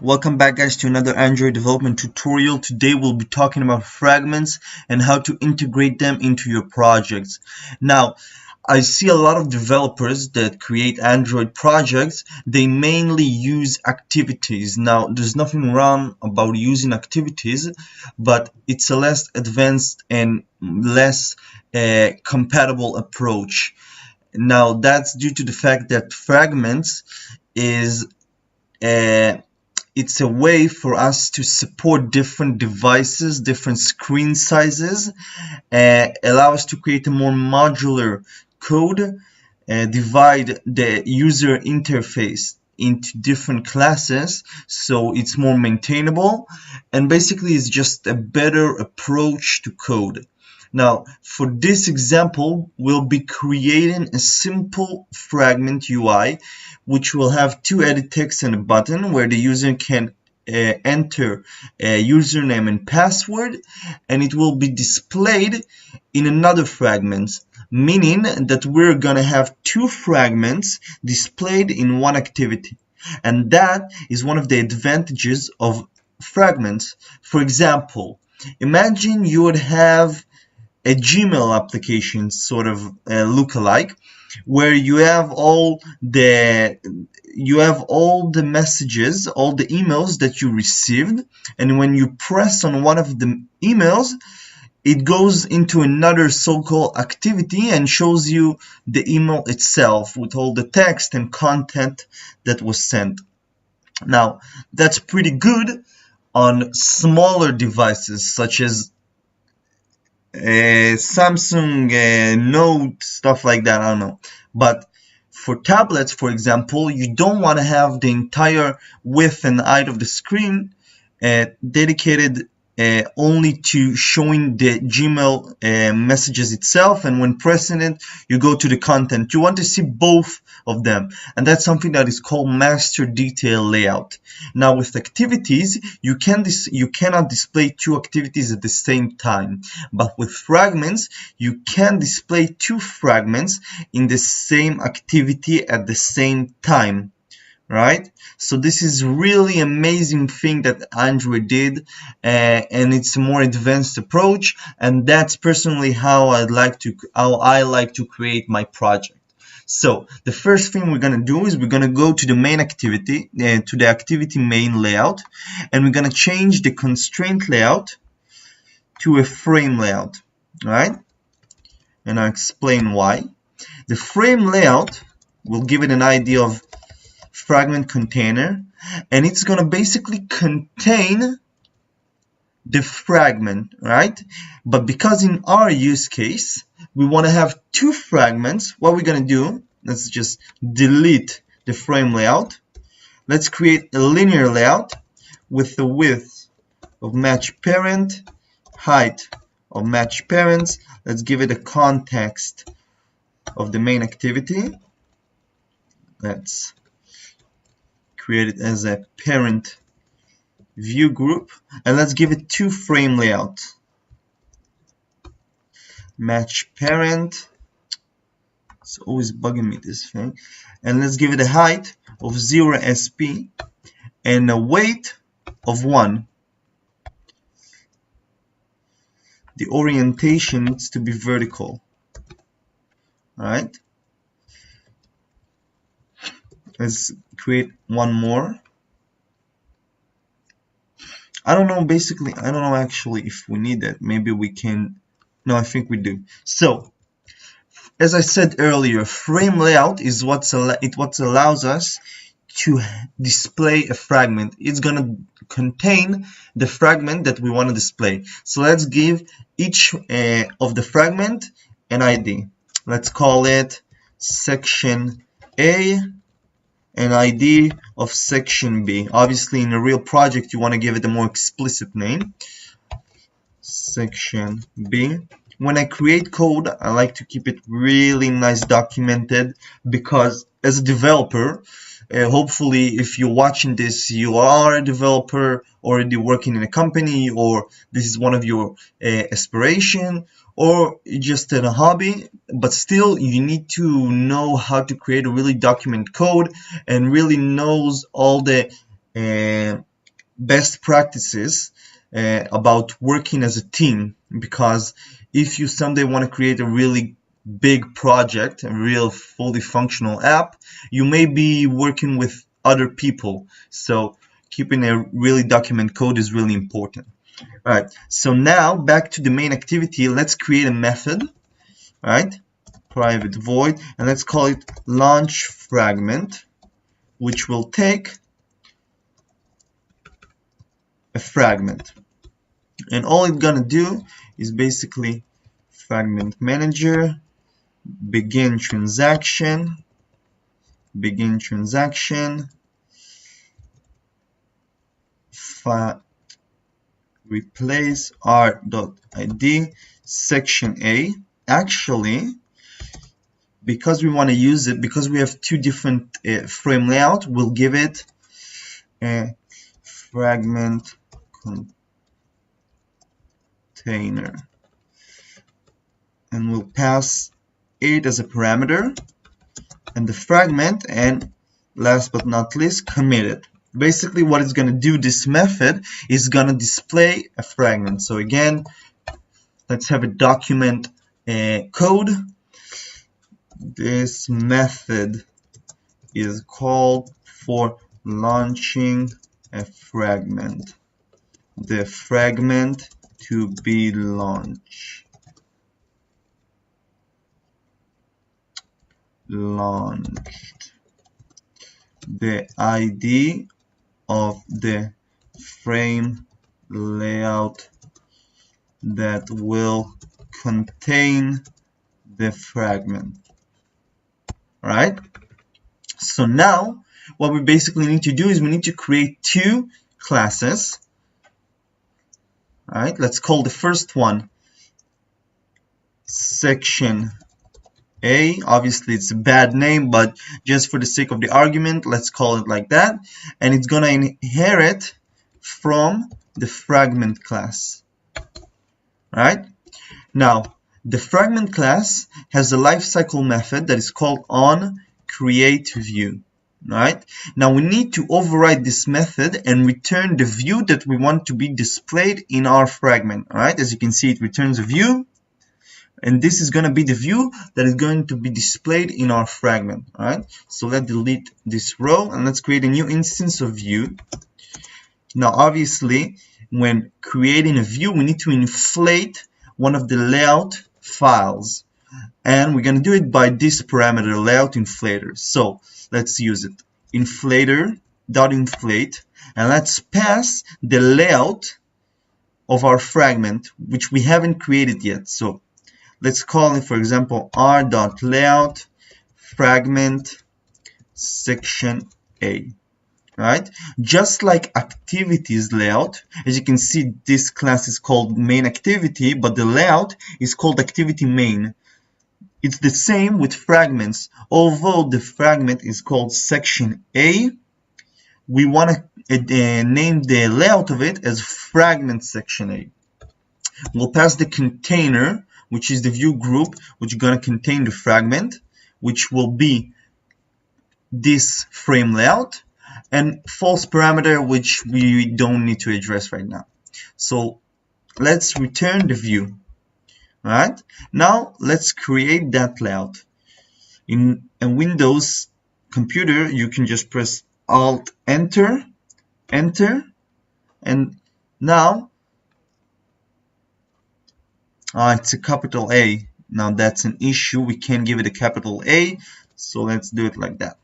Welcome back, guys, to another Android development tutorial. Today we'll be talking about fragments and how to integrate them into your projects. Now, I see a lot of developers that create Android projects. They mainly use activities. Now, there's nothing wrong about using activities, but it's a less advanced and less compatible approach. Now, that's due to the fact that fragments is it's a way for us to support different devices, different screen sizes, allow us to create a more modular code, divide the user interface into different classes so it's more maintainable, and basically it's just a better approach to code. Now, for this example, we'll be creating a simple Fragment UI, which will have two edit text and a button where the user can enter a username and password, and it will be displayed in another fragment, meaning that we're gonna have two fragments displayed in one activity. And that is one of the advantages of fragments. For example, imagine you would have a Gmail application sort of look-alike, where you have all the messages, all the emails that you received, and when you press on one of the emails, it goes into another so-called activity and shows you the email itself with all the text and content that was sent. Now, that's pretty good on smaller devices such as Samsung Note, stuff like that, I don't know. But for tablets, for example, you don't want to have the entire width and height of the screen dedicated only to showing the Gmail messages itself, and when pressing it, you go to the content. You want to see both of them, and that's something that is called master detail layout. Now, with activities, you cannot display two activities at the same time, but with fragments, you can display two fragments in the same activity at the same time. Right? So this is really amazing thing that Android did, and it's a more advanced approach, and that's personally how I like to create my project. So the first thing we're gonna do is we're gonna go to the main activity, to the activity main layout, and we're gonna change the constraint layout to a frame layout. Right? And I'll explain why. The frame layout will give it an idea of fragment container, and it's going to basically contain the fragment, right? But because in our use case we want to have two fragments, what we're going to do, let's just delete the frame layout. Let's create a linear layout with the width of match parent, height of match parents. Let's give it a context of the main activity. Let's create it as a parent view group, and let's give it two frame layout. Match parent, it's always bugging me, this thing, and let's give it a height of 0 sp and a weight of 1. The orientation needs to be vertical. Alright, let's create one more. I don't know actually if we need that. Maybe we can. No, I think we do. So, as I said earlier, frame layout is what allows us to display a fragment. It's gonna contain the fragment that we want to display. So let's give each of the fragment an ID. Let's call it section A, an ID of section B. Obviously, in a real project, you want to give it a more explicit name. Section B. When I create code, I like to keep it really nice documented, because as a developer, hopefully if you're watching this, you are a developer already working in a company, or this is one of your aspiration, or just in a hobby, but still you need to know how to create a really documented code and really knows all the best practices about working as a team, because if you someday want to create a really big project, a real fully functional app, you may be working with other people, so keeping a really document code is really important. Alright, so now back to the main activity. Let's create a method, alright, private void, and let's call it launch fragment, which will take a fragment. And all it's gonna do is basically fragment manager, begin transaction, replace r.id section A. Actually, because we want to use it, because we have two different frame layout, we'll give it a fragment container, and we'll pass it as a parameter, and the fragment, and last but not least, committed. Basically what it's going to do, this method is going to display a fragment. So again, let's have a document code. This method is called for launching a fragment. The fragment to be launched. The ID of the frame layout that will contain the fragment. Alright, so now what we basically need to do is we need to create two classes. Alright, let's call the first one section A. Obviously it's a bad name, but just for the sake of the argument, let's call it like that. And it's gonna inherit from the fragment class. Right? Now, the fragment class has a lifecycle method that is called onCreateView. Right? Now we need to override this method and return the view that we want to be displayed in our fragment. Alright, as you can see, it returns a view. And this is going to be the view that is going to be displayed in our fragment. Alright, so let's delete this row and let's create a new instance of view. Now obviously, when creating a view, we need to inflate one of the layout files. And we're going to do it by this parameter, layout inflator. So let's use it. Inflator.inflate, and let's pass the layout of our fragment, which we haven't created yet. So let's call it, for example, r.layout fragment section A. Right? Just like activities layout, as you can see, this class is called main activity, but the layout is called activity main. It's the same with fragments. Although the fragment is called section A, we want to name the layout of it as fragment section A. We'll pass the container, which is the view group, which is going to contain the fragment, which will be this frame layout, and false parameter, which we don't need to address right now. So let's return the view. Alright, now let's create that layout. In a Windows computer, you can just press Alt Enter, Enter, and now it's a capital A. Now that's an issue. We can't give it a capital A, so let's do it like that.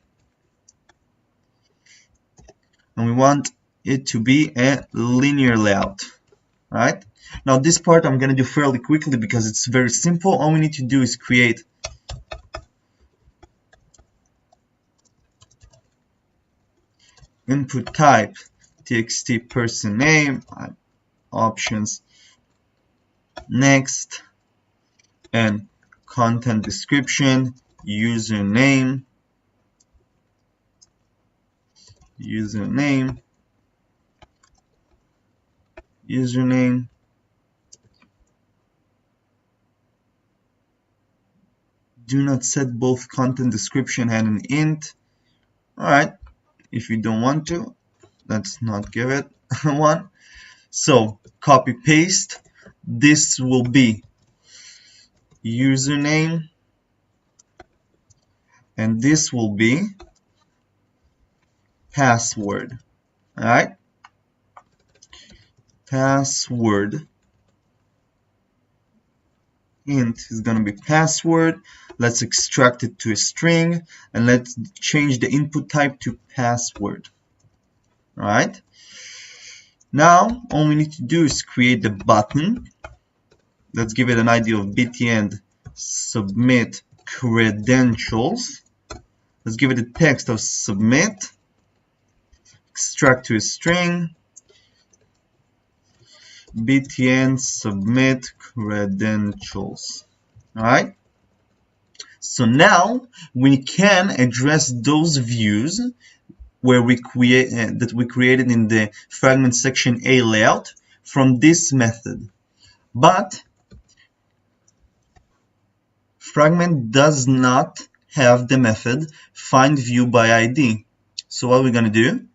And we want it to be a linear layout. Right? Now this part I'm going to do fairly quickly because it's very simple. All we need to do is create input type txt person name, options, next, and content description, username, do not set both content description and an int. Alright, if you don't want to, let's not give it one. So copy paste. This will be username, and this will be password. All right, password. Int is going to be password. Let's extract it to a string, and let's change the input type to password. All right. Now all we need to do is create the button. Let's give it an ID of btn submit credentials. Let's give it a text of submit, extract to a string, btn submit credentials. Alright, so now we can address those views where we created in the fragment section A layout from this method. But Fragment does not have the method find view by ID. So what we're going to do,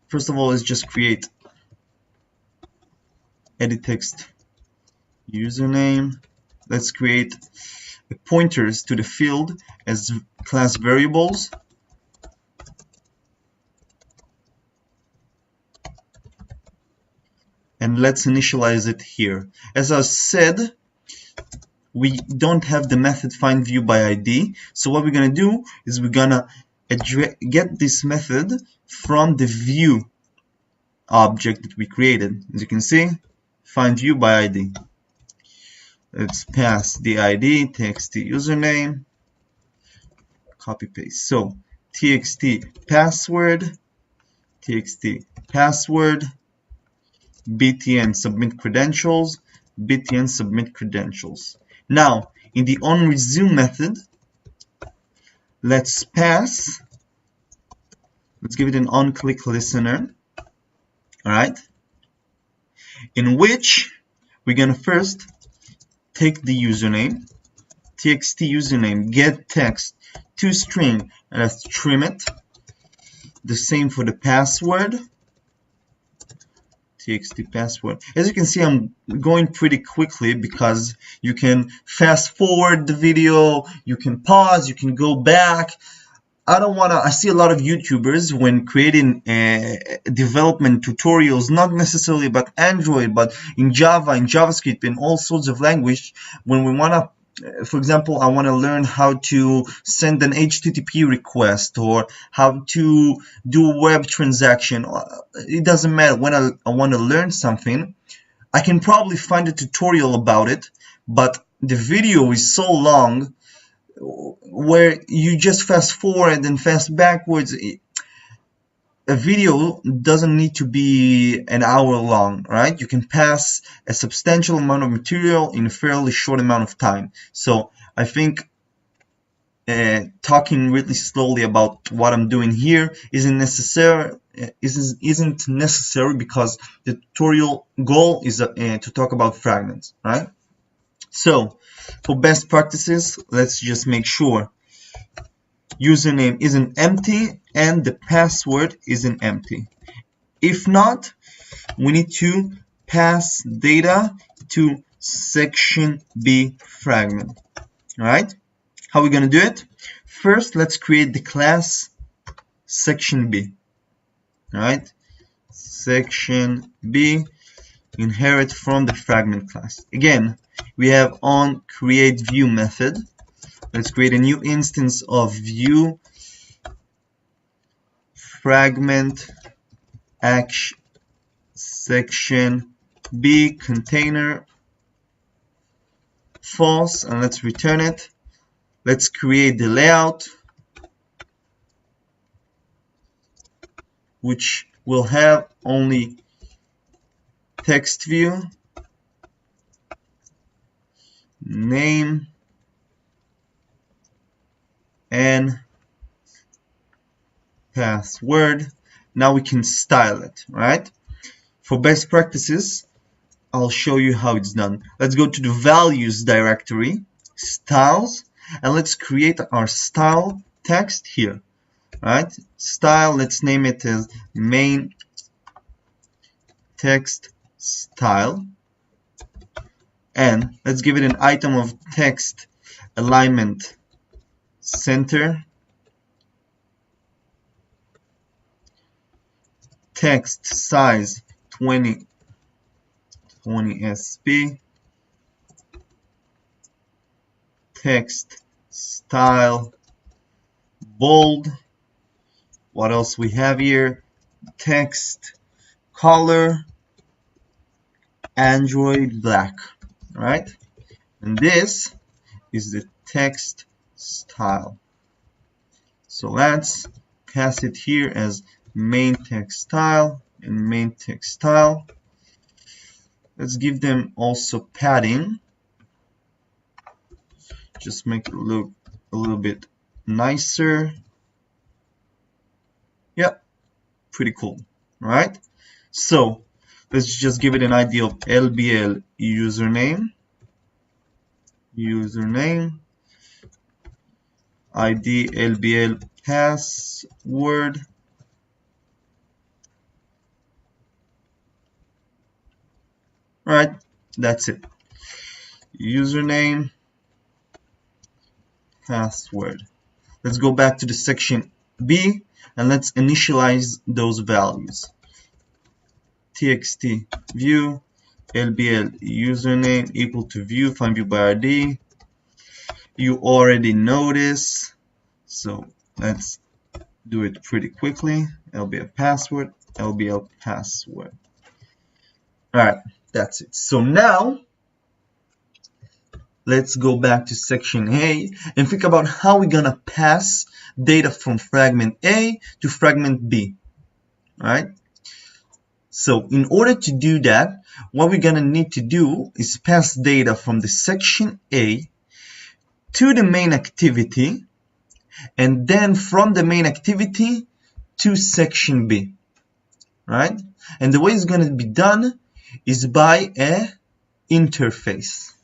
first of all, is just create edit text username. Let's create pointers to the field as class variables. And let's initialize it here. As I said, we don't have the method find view by ID. So what we're going to do is we're going to get this method from the view object that we created. As you can see, find view by ID. Let's pass the ID, txt username, copy paste. So txt password, btn submit credentials, btn submit credentials. Now in the onResume method, let's give it an onClick listener. Alright, in which we're gonna first take the username, txt username, get text to string, and let's trim it. The same for the password, txt password. As you can see, I'm going pretty quickly because you can fast forward the video, you can pause, you can go back. I see a lot of YouTubers when creating development tutorials, not necessarily about Android, but in Java, in JavaScript, in all sorts of language, when we want to, for example, I want to learn how to send an HTTP request or how to do a web transaction. It doesn't matter. When I want to learn something, I can probably find a tutorial about it, but the video is so long where you just fast forward and fast backwards. A video doesn't need to be an hour long, right? You can pass a substantial amount of material in a fairly short amount of time. So I think talking really slowly about what I'm doing here isn't necessary because the tutorial goal is to talk about fragments, right? So for best practices, let's just make sure username isn't empty and the password isn't empty. If not, we need to pass data to section B fragment. Alright, how are we going to do it? First, let's create the class section B. Alright, section B inherit from the fragment class. Again, we have on create view method. Let's create a new instance of view fragment action section B container false, and let's return it. Let's create the layout, which will have only text view, name, and password. Now we can style it, right? For best practices, I'll show you how it's done. Let's go to the values directory, styles, and let's create our style text here. right? Style, let's name it as main text style, and let's give it an item of text alignment center, text size 20 sp, text style bold. What else we have here? Text color Android black, right? And this is the text style. So let's pass it here as main text style and main text style. Let's give them also padding. Just make it look a little bit nicer. Yep, pretty cool, right? So let's just give it an ID of LBL username, ID LBL password, right? That's it. Username, password. Let's go back to the section B and let's initialize those values. txt view LBL username equal to view find view by ID. You already know this, so let's do it pretty quickly. LBL password, LBL password. Alright, that's it. So now let's go back to section A and think about how we're gonna pass data from fragment A to fragment B. Right? So in order to do that, what we're gonna need to do is pass data from the section A to the main activity, and then from the main activity to section B, right? And the way it's going to be done is by a interface.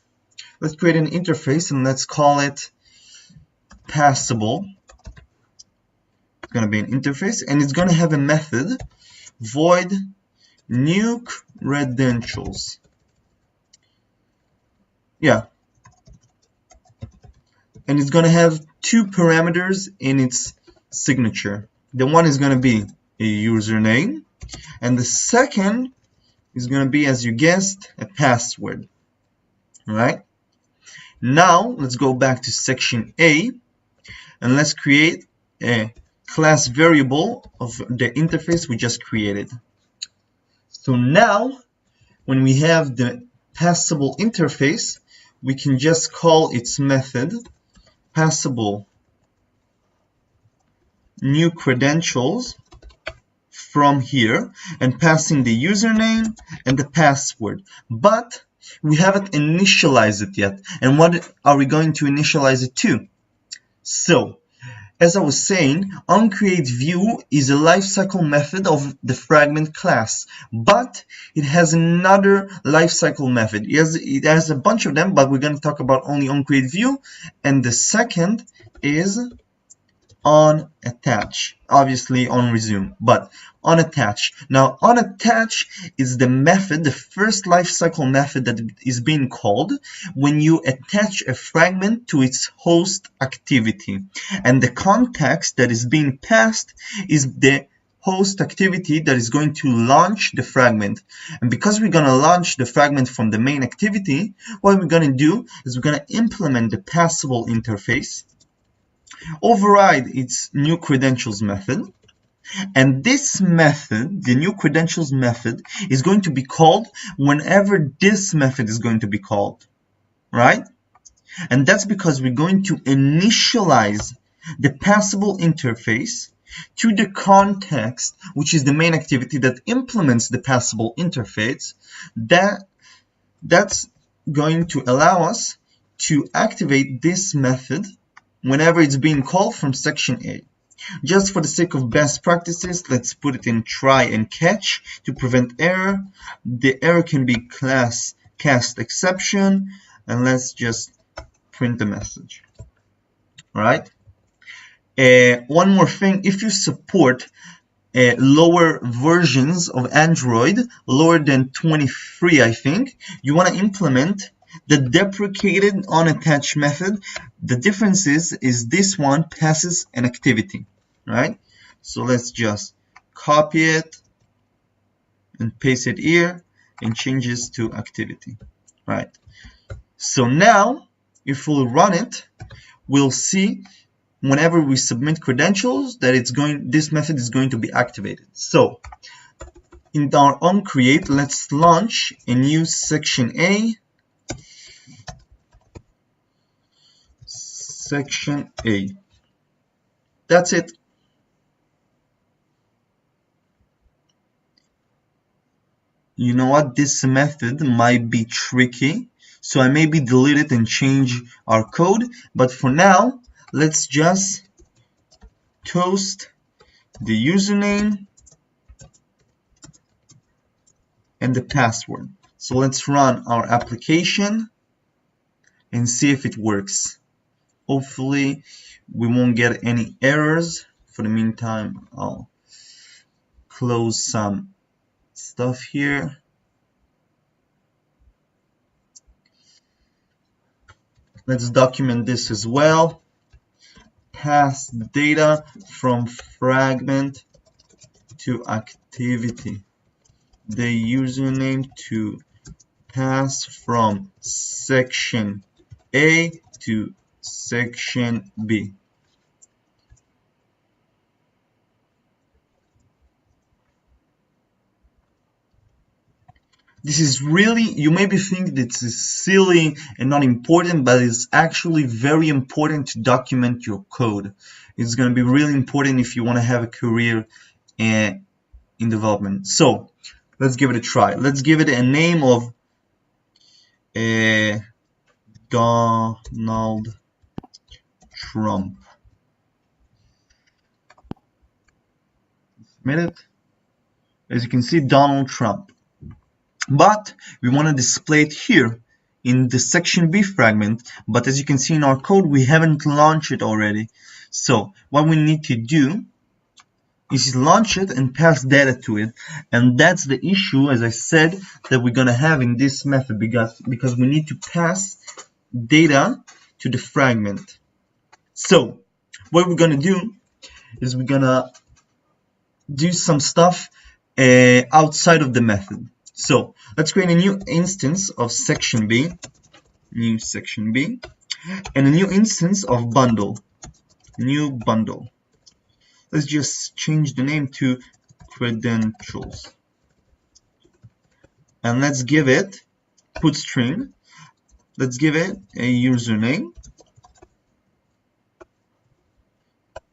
Let's create an interface and let's call it passable. It's going to be an interface and it's going to have a method void new credentials. Yeah. And it's going to have two parameters in its signature. The one is going to be a username, and the second is going to be, as you guessed, a password. Alright? Now, let's go back to section A, and let's create a class variable of the interface we just created. So now, when we have the passable interface, we can just call its method passable new credentials from here and passing the username and the password, but we haven't initialized it yet. And what are we going to initialize it to? So as I was saying, onCreateView is a lifecycle method of the fragment class, but it has another lifecycle method. It has a bunch of them, but we're going to talk about only onCreateView, and the second is onAttach, obviously onResume, but onAttach. Now onAttach is the method, the first lifecycle method that is being called when you attach a fragment to its host activity, and the context that is being passed is the host activity that is going to launch the fragment. And because we're going to launch the fragment from the main activity, what we're going to do is we're going to implement the passable interface, override its new credentials method, and this method, the new credentials method, is going to be called whenever this method is going to be called, right? And that's because we're going to initialize the passable interface to the context, which is the main activity that implements the passable interface. That's going to allow us to activate this method whenever it's being called from section A. Just for the sake of best practices, let's put it in try and catch to prevent error. The error can be class cast exception, and let's just print the message. Alright? One more thing, if you support lower versions of Android, lower than 23 I think, you want to implement the deprecated unattached method. The difference is this one passes an activity, right? So let's just copy it and paste it here and change this to activity, right? So now if we'll run it, we'll see whenever we submit credentials that this method is going to be activated. So in our onCreate, let's launch a new section A. Section A. That's it. You know what? This method might be tricky, so I maybe delete it and change our code. But for now, let's just toast the username and the password. So let's run our application and see if it works. Hopefully we won't get any errors. For the meantime, I'll close some stuff here. Let's document this as well. Pass data from fragment to activity. The username to pass from section A to section B. This is really, you maybe think this is silly and not important, but it's actually very important to document your code. It's going to be really important if you want to have a career in development. So let's give it a try. Let's give it a name of Donald Trump. Submit it. As you can see, Donald Trump. But we want to display it here in the section B fragment, but as you can see in our code, we haven't launched it already. So what we need to do is launch it and pass data to it, and that's the issue, as I said, that we're gonna have in this method, because we need to pass data to the fragment. So what we're gonna do is we're gonna do some stuff outside of the method. So let's create a new instance of section B, new section B, and a new instance of bundle, new bundle. Let's just change the name to credentials, and let's give it put string. Let's give it a username,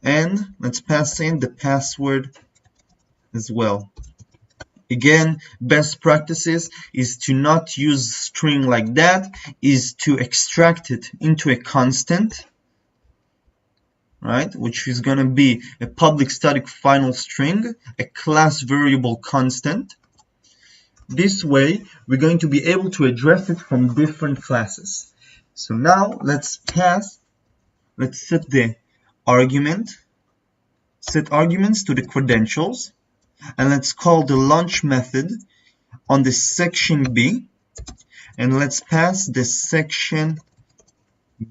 and let's pass in the password as well. Again, best practices is to not use string like that, is to extract it into a constant, right, which is going to be a public static final string, a class variable constant. This way, we're going to be able to address it from different classes. So now let's set the set arguments to the credentials. And let's call the launch method on the section B, and let's pass the section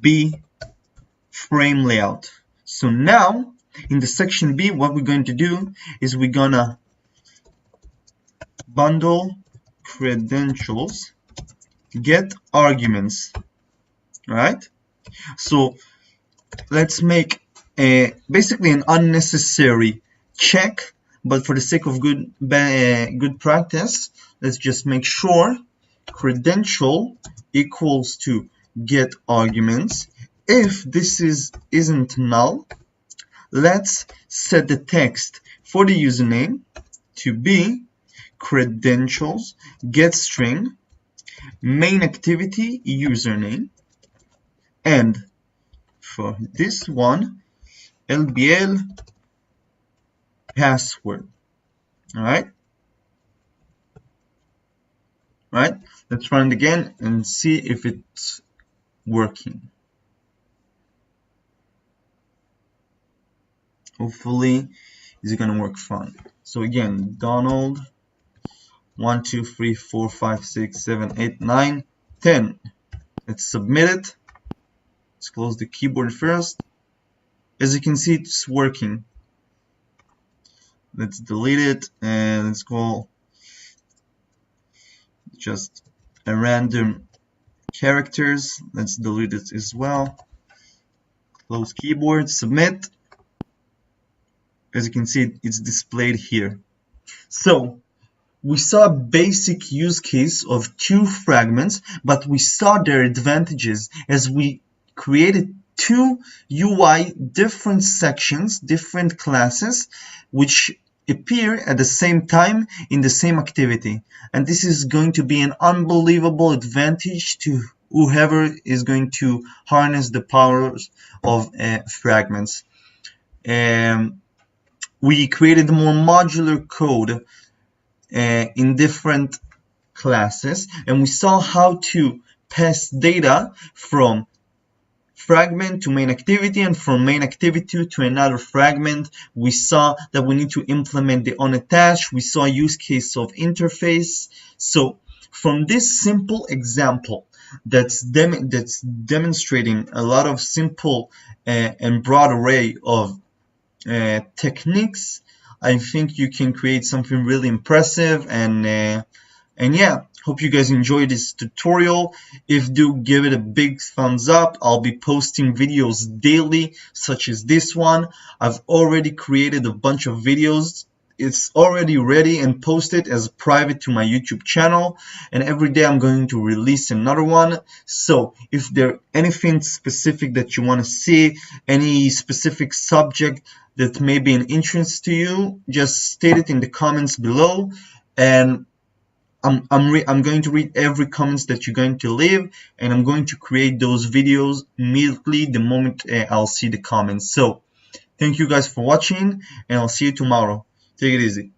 B frame layout. So now in the section B, what we're going to do is we're gonna bundle credentials get arguments, right? So let's make basically an unnecessary check, but for the sake of good practice, let's just make sure credential equals to get arguments. If this isn't null, let's set the text for the username to be credentials get string main activity username, and for this one LBL password. All right, let's run it again and see if it's working. Hopefully it's gonna work fine. So again, Donald 1 2 3 4 5 6 7 8 9 10. Let's submit it. Let's close the keyboard first. As you can see, it's working. Let's delete it and let's call just a random characters. Let's delete it as well. Close keyboard, submit. As you can see, it's displayed here. So we saw a basic use case of two fragments, but we saw their advantages as we created two UI different sections, different classes, which appear at the same time in the same activity. And this is going to be an unbelievable advantage to whoever is going to harness the powers of fragments. We created more modular code in different classes, and we saw how to pass data from fragment to main activity and from main activity to another fragment. We saw that we need to implement the onAttach. We saw a use case of interface. So from this simple example that's demonstrating a lot of simple and broad array of techniques, I think you can create something really impressive. And yeah, hope you guys enjoyed this tutorial. If do, give it a big thumbs up. I'll be posting videos daily, such as this one. I've already created a bunch of videos. It's already ready and posted as private to my YouTube channel, and every day I'm going to release another one. So if there's anything specific that you want to see, any specific subject that may be an interest to you, just state it in the comments below, and I'm going to read every comments that you're going to leave, and I'm going to create those videos immediately the moment I'll see the comments. So thank you guys for watching, and I'll see you tomorrow. Take it easy.